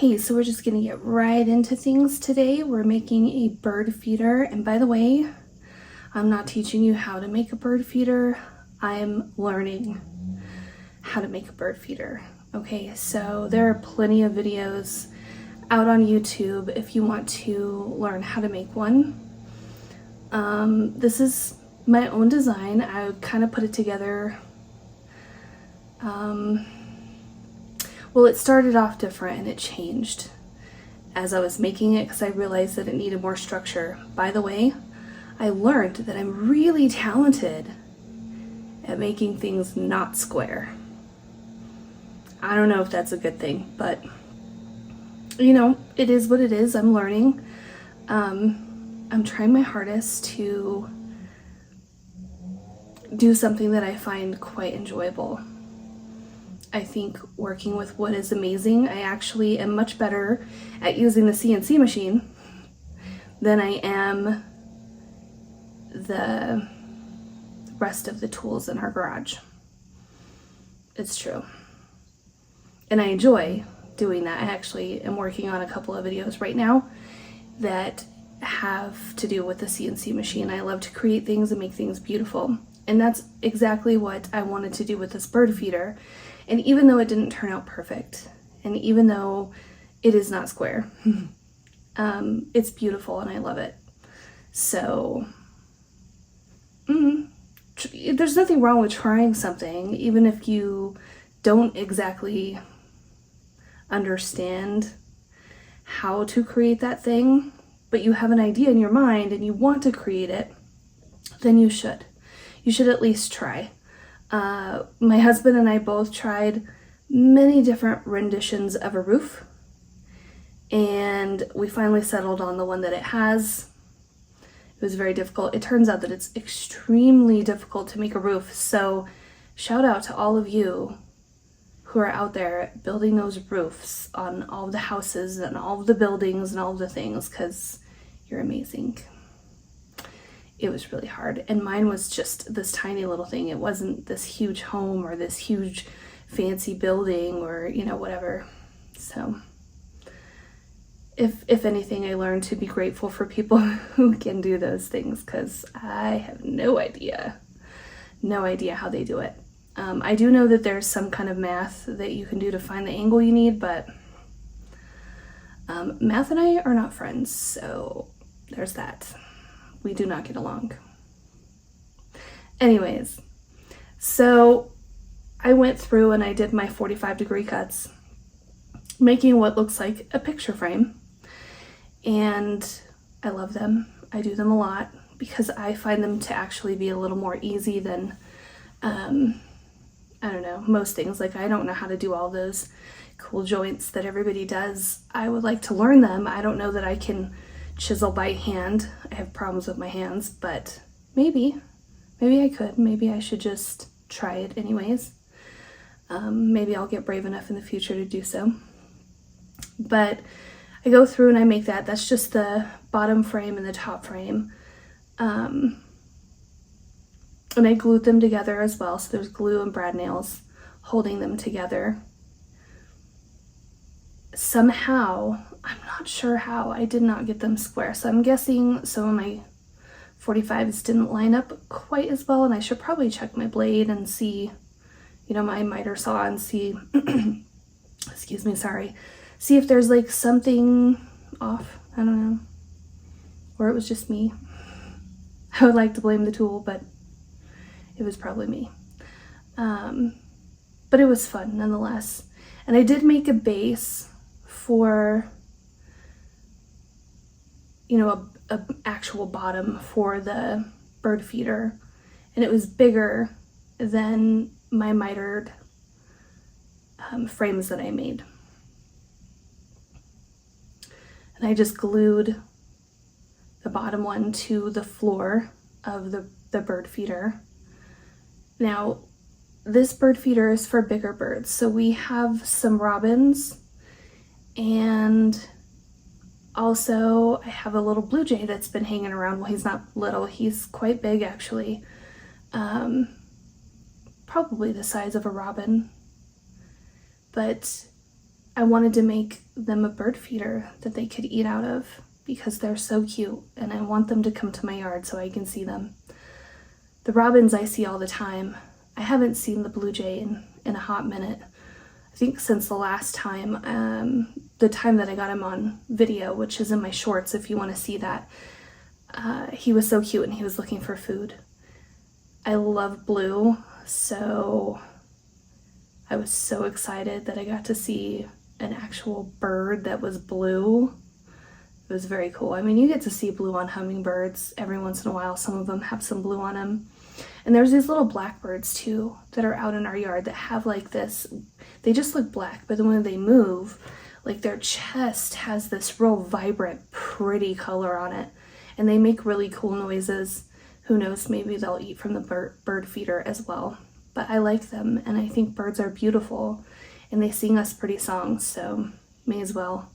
Hey, so we're just gonna get right into things today. We're making a bird feeder, and by the way, I'm not teaching you how to make a bird feeder. I'm learning how to make a bird feeder. Okay, so there are plenty of videos out on YouTube if you want to learn how to make one. This is my own design. I kind of put it together. Well, it started off different and it changed as I was making it because I realized that it needed more structure. By the way, I learned that I'm really talented at making things not square. I don't know if that's a good thing, but you know, it is what it is. I'm learning. I'm trying my hardest to do something that I find quite enjoyable. I think working with wood is amazing. I actually am much better at using the CNC machine than I am the rest of the tools in our garage. It's true. And I enjoy doing that. I actually am working on a couple of videos right now that have to do with the CNC machine. I love to create things and make things beautiful. And that's exactly what I wanted to do with this bird feeder. And even though it didn't turn out perfect, and even though it is not square, it's beautiful and I love it. So, there's nothing wrong with trying something, even if you don't exactly understand how to create that thing, but you have an idea in your mind and you want to create it, then you should. You should at least try. My husband and I both tried many different renditions of a roof, and we finally settled on the one that it has. It was very difficult. It turns out that it's extremely difficult to make a roof, so shout out to all of you who are out there building those roofs on all of the houses and all of the buildings and all of the things, because you're amazing. It was really hard, and mine was just this tiny little thing. It wasn't this huge home or this huge fancy building or, you know, whatever. So if anything, I learned to be grateful for people who can do those things, because I have no idea how they do it. I do know that there's some kind of math that you can do to find the angle you need, but math and I are not friends, so there's that. We do not get along. Anyways, so I went through and I did my 45-degree cuts, making what looks like a picture frame. And I love them. I do them a lot because I find them to actually be a little more easy than, I don't know, most things. Like, I don't know how to do all those cool joints that everybody does. I would like to learn them. I don't know that I can chisel by hand. I have problems with my hands, but maybe I could. Maybe I should just try it anyways. Maybe I'll get brave enough in the future to do so. But I go through and I make that. That's just the bottom frame and the top frame. And I glued them together as well. So there's glue and brad nails holding them together. Somehow, I'm not sure how, I did not get them square. So I'm guessing some of my 45s didn't line up quite as well, and I should probably check my blade and see, you know, my miter saw, and see, excuse me, sorry, see if there's like something off. I don't know. Or it was just me. I would like to blame the tool, but it was probably me. But it was fun nonetheless. And I did make a base for, you know, a actual bottom for the bird feeder, and it was bigger than my mitered frames that I made. And I just glued the bottom one to the floor of the bird feeder. Now, this bird feeder is for bigger birds, so we have some robins, and also I have a little blue jay that's been hanging around. Well, he's not little, he's quite big actually. Probably the size of a robin. But I wanted to make them a bird feeder that they could eat out of because they're so cute, and I want them to come to my yard so I can see them. The robins I see all the time. I haven't seen the blue jay in a hot minute. I think since the last time, the time that I got him on video, which is in my shorts if you want to see that. He was so cute and he was looking for food. I love blue, so I was so excited that I got to see an actual bird that was blue. It was very cool. I mean, you get to see blue on hummingbirds every once in a while. Some of them have some blue on them. And there's these little blackbirds too that are out in our yard that have like this, they just look black, but then when they move, like their chest has this real vibrant, pretty color on it. And they make really cool noises. Who knows, maybe they'll eat from the bird feeder as well. But I like them, and I think birds are beautiful, and they sing us pretty songs, so may as well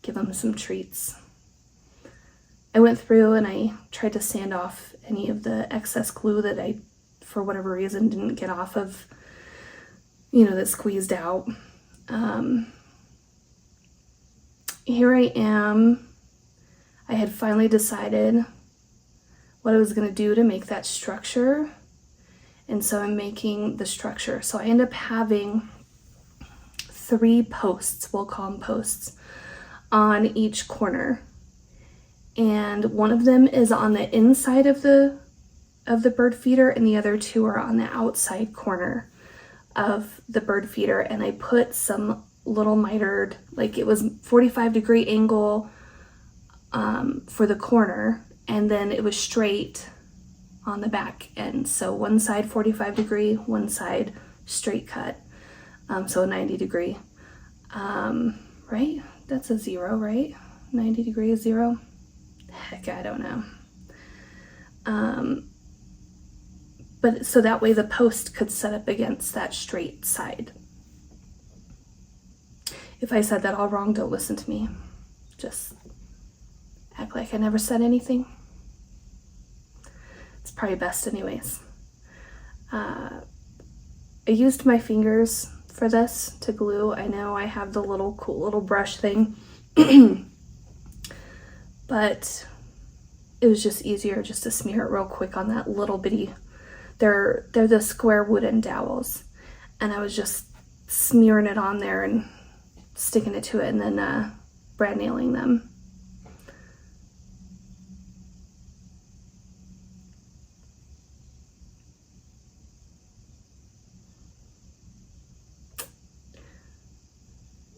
give them some treats. I went through and I tried to sand off any of the excess glue that I, for whatever reason, didn't get off of, that squeezed out. Here I am. I had finally decided what I was going to do to make that structure, and so I'm making the structure. So I end up having 3 posts, we'll call them posts, on each corner. And one of them is on the inside of the bird feeder, and the other 2 are on the outside corner of the bird feeder. And I put some little mitered, like it was 45-degree angle for the corner, and then it was straight on the back end. So one side 45-degree, one side straight cut. So a 90-degree. Right? That's a 0, right? 90-degree is 0? Heck, I don't know. But so that way the post could set up against that straight side. If I said that all wrong, don't listen to me. Just act like I never said anything. It's probably best anyways. I used my fingers for this to glue. I know I have the cool little brush thing. But it was just easier just to smear it real quick on that little bitty, they're the square wooden dowels, and I was just smearing it on there and sticking it to it, and then brad nailing them.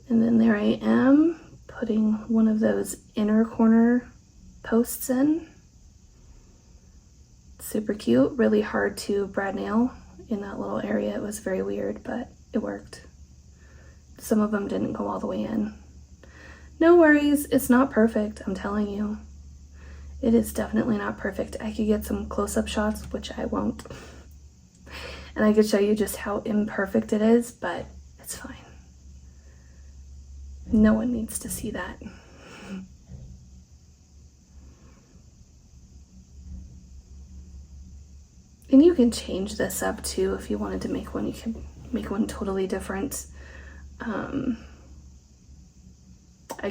And then there I am, putting one of those inner corner posts in. Super cute, really hard to brad nail in that little area. It was very weird, but it worked. Some of them didn't go all the way in. No worries, it's not perfect, I'm telling you. It is definitely not perfect. I could get some close-up shots, which I won't. And I could show you just how imperfect it is, but it's fine. No one needs to see that. And you can change this up too if you wanted to make one. You can make one totally different. I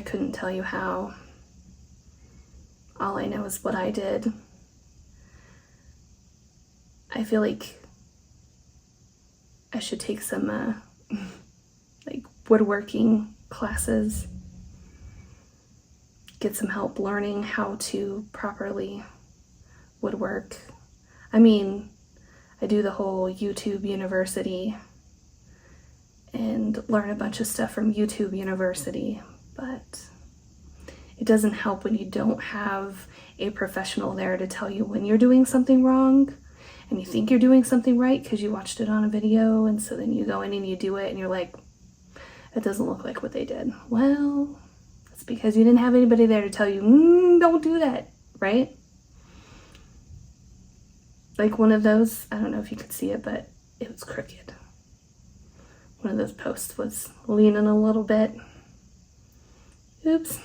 couldn't tell you how. All I know is what I did. I feel like I should take some like woodworking classes, get some help learning how to properly woodwork. I mean, I do the whole YouTube University and learn a bunch of stuff from YouTube University, but it doesn't help when you don't have a professional there to tell you when you're doing something wrong and you think you're doing something right because you watched it on a video, and so then you go in and you do it and you're like, it doesn't look like what they did. Well, it's because you didn't have anybody there to tell you, don't do that, right? Like one of those, I don't know if you could see it, but it was crooked. One of those posts was leaning a little bit. Oops.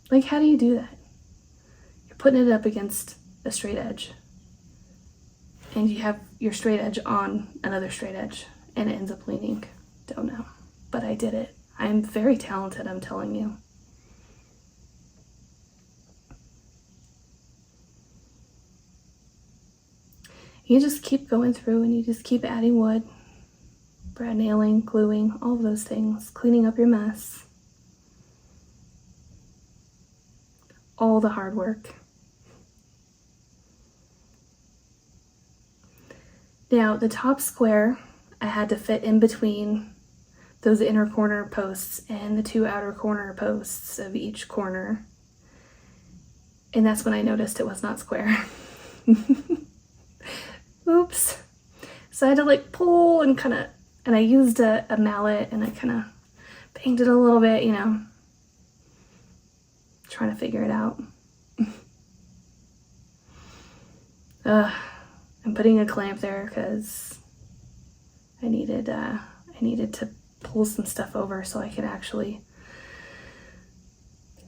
Like, how do you do that? You're putting it up against a straight edge, and you have your straight edge on another straight edge, and it ends up leaning. Don't know. But I did it. I'm very talented, I'm telling you. You just keep going through and you just keep adding wood, brad nailing, gluing, all of those things, cleaning up your mess. All the hard work. Now, the top square I had to fit in between those inner corner posts and the 2 outer corner posts of each corner. And that's when I noticed it was not square. Oops. So I had to like pull and and I used a mallet and I kind of banged it a little bit, you know, trying to figure it out. I'm putting a clamp there because I needed to pull some stuff over so I could actually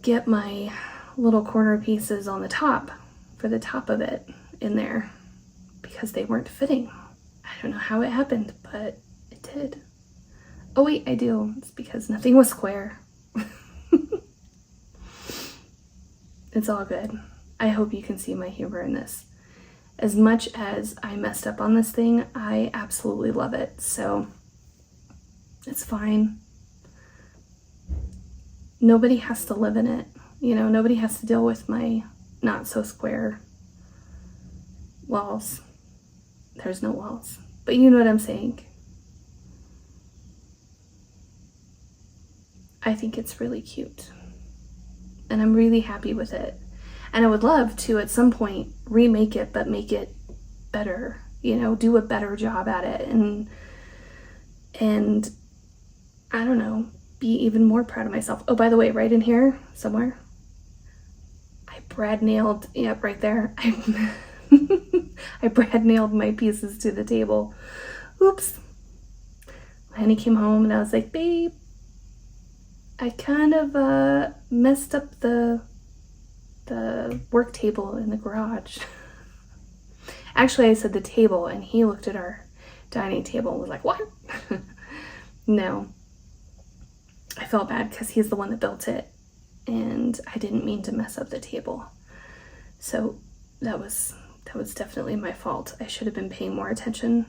get my little corner pieces on the top for the top of it in there because they weren't fitting. I don't know how it happened, but it did. Oh wait, I do. It's because nothing was square. It's all good. I hope you can see my humor in this. As much as I messed up on this thing, I absolutely love it. So it's fine. Nobody has to live in it. You know, nobody has to deal with my not so square walls. There's no walls, but you know what I'm saying. I think it's really cute and I'm really happy with it. And I would love to at some point remake it, but make it better, you know, do a better job at it and I don't know, be even more proud of myself. Oh, by the way, right in here somewhere, I brad nailed, yep, right there. I brad nailed my pieces to the table. Oops. Honey came home and I was like, babe, I kind of messed up the work table in the garage. Actually, I said the table and he looked at our dining table and was like, what? No. I felt bad because he's the one that built it and I didn't mean to mess up the table. So that was definitely my fault. I should have been paying more attention.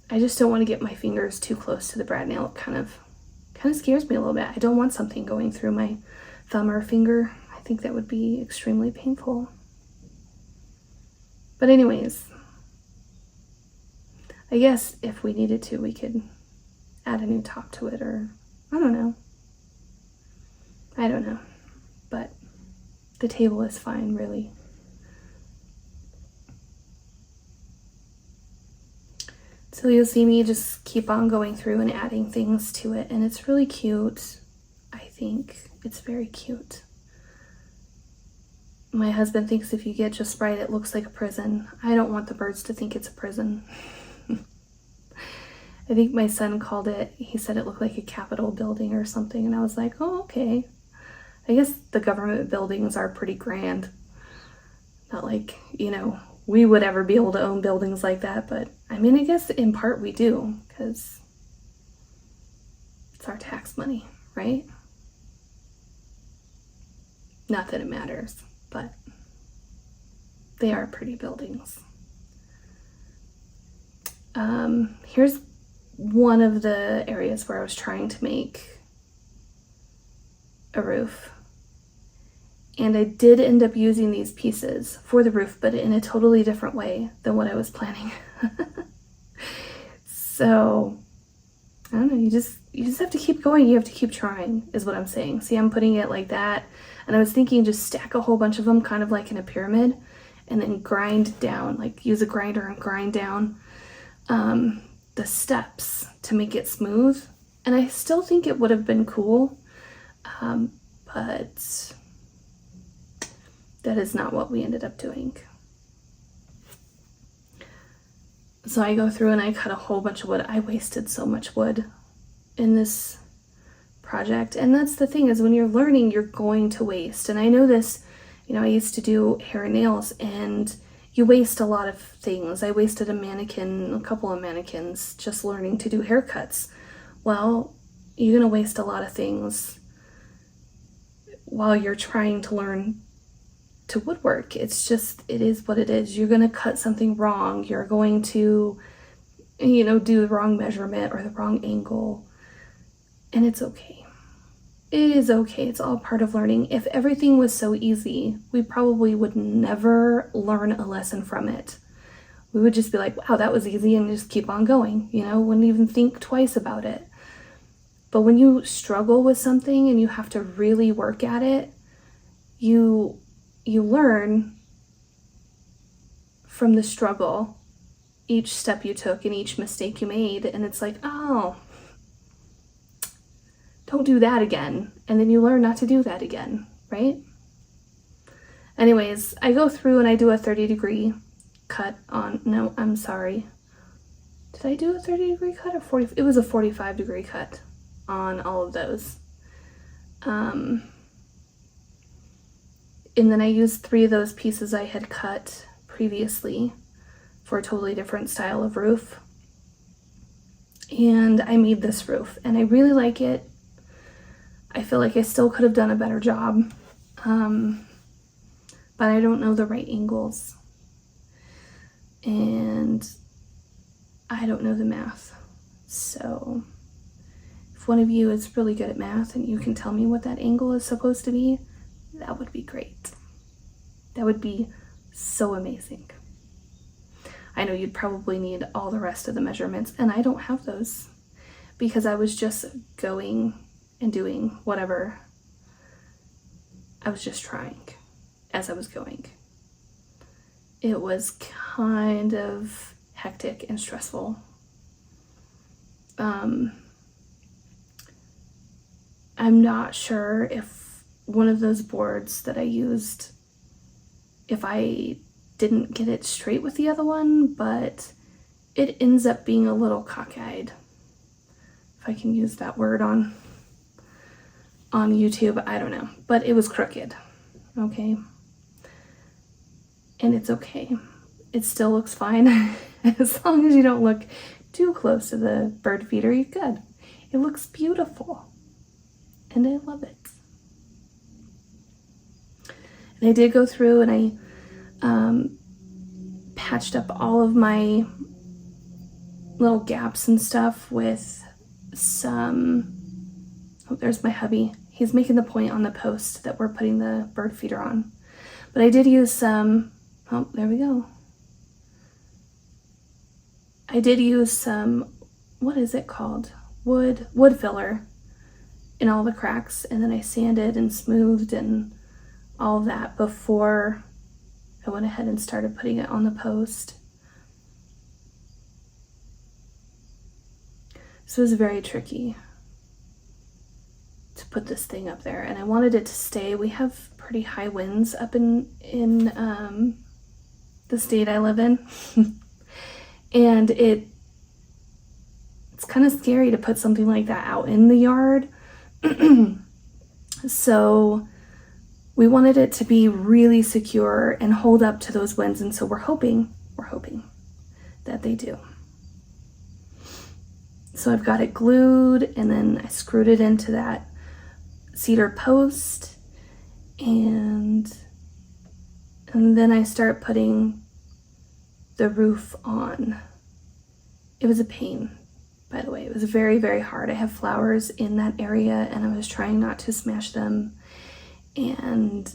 I just don't want to get my fingers too close to the brad nail. It kind of scares me a little bit. I don't want something going through my thumb or finger. I think that would be extremely painful. But anyways, I guess if we needed to, we could add a new top to it, or I don't know. But the table is fine, really. So you'll see me just keep on going through and adding things to it, and it's really cute. I think it's very cute. My husband thinks if you get just right, it looks like a prison. I don't want the birds to think it's a prison. I think my son called it, he said it looked like a Capitol building or something, and I was like, oh, okay. I guess the government buildings are pretty grand. Not like, you know, we would ever be able to own buildings like that, but I mean, I guess in part we do, because it's our tax money, right? Not that it matters, but they are pretty buildings. Here's one of the areas where I was trying to make a roof. And I did end up using these pieces for the roof, but in a totally different way than what I was planning. So, I don't know, you just have to keep going. You have to keep trying, is what I'm saying. See, I'm putting it like that. And I was thinking just stack a whole bunch of them kind of like in a pyramid and then grind down, like use a grinder and grind down the steps to make it smooth. And I still think it would have been cool, but that is not what we ended up doing. So I go through and I cut a whole bunch of wood. I wasted so much wood in this project. And that's the thing, is when you're learning, you're going to waste. And I know this, you know, I used to do hair and nails and you waste a lot of things. I wasted a couple of mannequins just learning to do haircuts. Well, you're going to waste a lot of things while you're trying to learn to woodwork. It's just, it is what it is. You're going to cut something wrong. You're going to, do the wrong measurement or the wrong angle. And it's okay. It is okay. It's all part of learning. If everything was so easy, we probably would never learn a lesson from it. We would just be like, wow, that was easy, and just keep on going, wouldn't even think twice about it. But when you struggle with something and you have to really work at it, you learn from the struggle, each step you took and each mistake you made, and it's like, oh, don't do that again. And then you learn not to do that again, right? Anyways, I go through and I do a 30-degree cut on, no, I'm sorry. Did I do a 30-degree cut or 40? It was a 45-degree cut on all of those. And then I used 3 of those pieces I had cut previously for a totally different style of roof. And I made this roof, and I really like it. I feel like I still could have done a better job, but I don't know the right angles, and I don't know the math. So if one of you is really good at math and you can tell me what that angle is supposed to be, that would be great. That would be so amazing. I know you'd probably need all the rest of the measurements, and I don't have those because I was just going and doing whatever. I was just trying as I was going. It was kind of hectic and stressful. I'm not sure if one of those boards that I used, if I didn't get it straight with the other one, but it ends up being a little cockeyed, if I can use that word on YouTube. I don't know, but it was crooked, okay? And it's okay. It still looks fine. As long as you don't look too close to the bird feeder, you're good. It looks beautiful, and I love it. And I did go through and I patched up all of my little gaps and stuff with some, oh, there's my hubby. He's making the point on the post that we're putting the bird feeder on. But I did use some, oh, there we go. I did use some, what is it called? Wood filler in all the cracks, and then I sanded and smoothed and all of that before I went ahead and started putting it on the post. So it was very tricky to put this thing up there, and I wanted it to stay. We have pretty high winds up in the state I live in. And it's kind of scary to put something like that out in the yard. So we wanted it to be really secure and hold up to those winds, and so we're hoping that they do. So I've got it glued, and then I screwed it into that cedar post, and then I start putting the roof on. It was a pain, by the way. It was very, very hard. I have flowers in that area, and I was trying not to smash them. And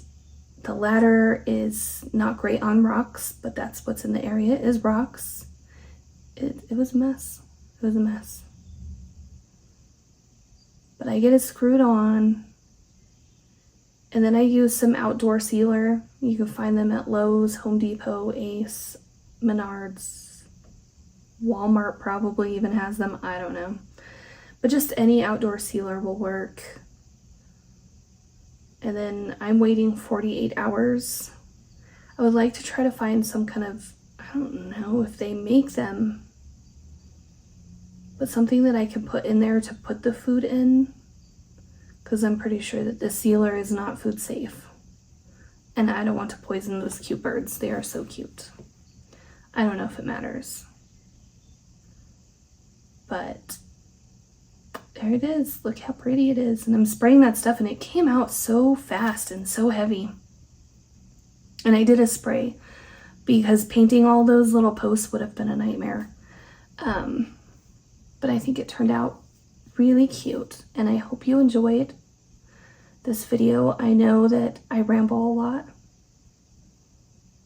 the ladder is not great on rocks, but that's what's in the area, is rocks. It was a mess. It was a mess. But I get it screwed on, and then I use some outdoor sealer. You can find them at Lowe's, Home Depot, Ace, Menards, Walmart probably even has them, I don't know. But just any outdoor sealer will work. And then I'm waiting 48 hours. I would like to try to find some kind of, I don't know if they make them, but something that I can put in there to put the food in, because I'm pretty sure that the sealer is not food safe. And I don't want to poison those cute birds. They are so cute. I don't know if it matters, but there it is. Look how pretty it is. And I'm spraying that stuff and it came out so fast and so heavy. And I did a spray because painting all those little posts would have been a nightmare. But I think it turned out really cute, and I hope you enjoyed this video. I know that I ramble a lot.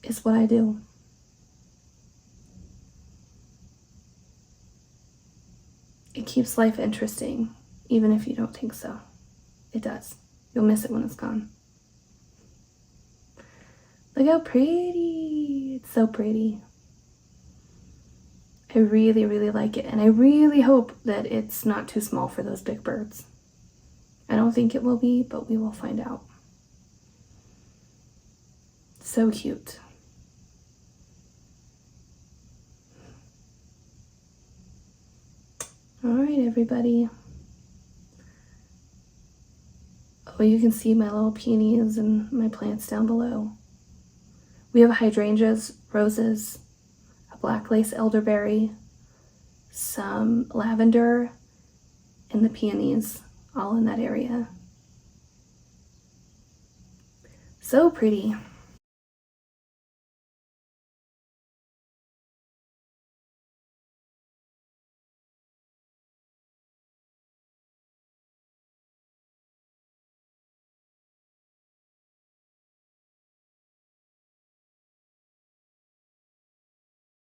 It's what I do. It keeps life interesting, even if you don't think so. It does. You'll miss it when it's gone. Look how pretty. It's so pretty. I really, really like it, and I really hope that it's not too small for those big birds. I don't think it will be, but we will find out. So cute. All right, everybody. Oh, you can see my little peonies and my plants down below. We have hydrangeas, roses, black lace elderberry, some lavender, and the peonies all in that area. So pretty.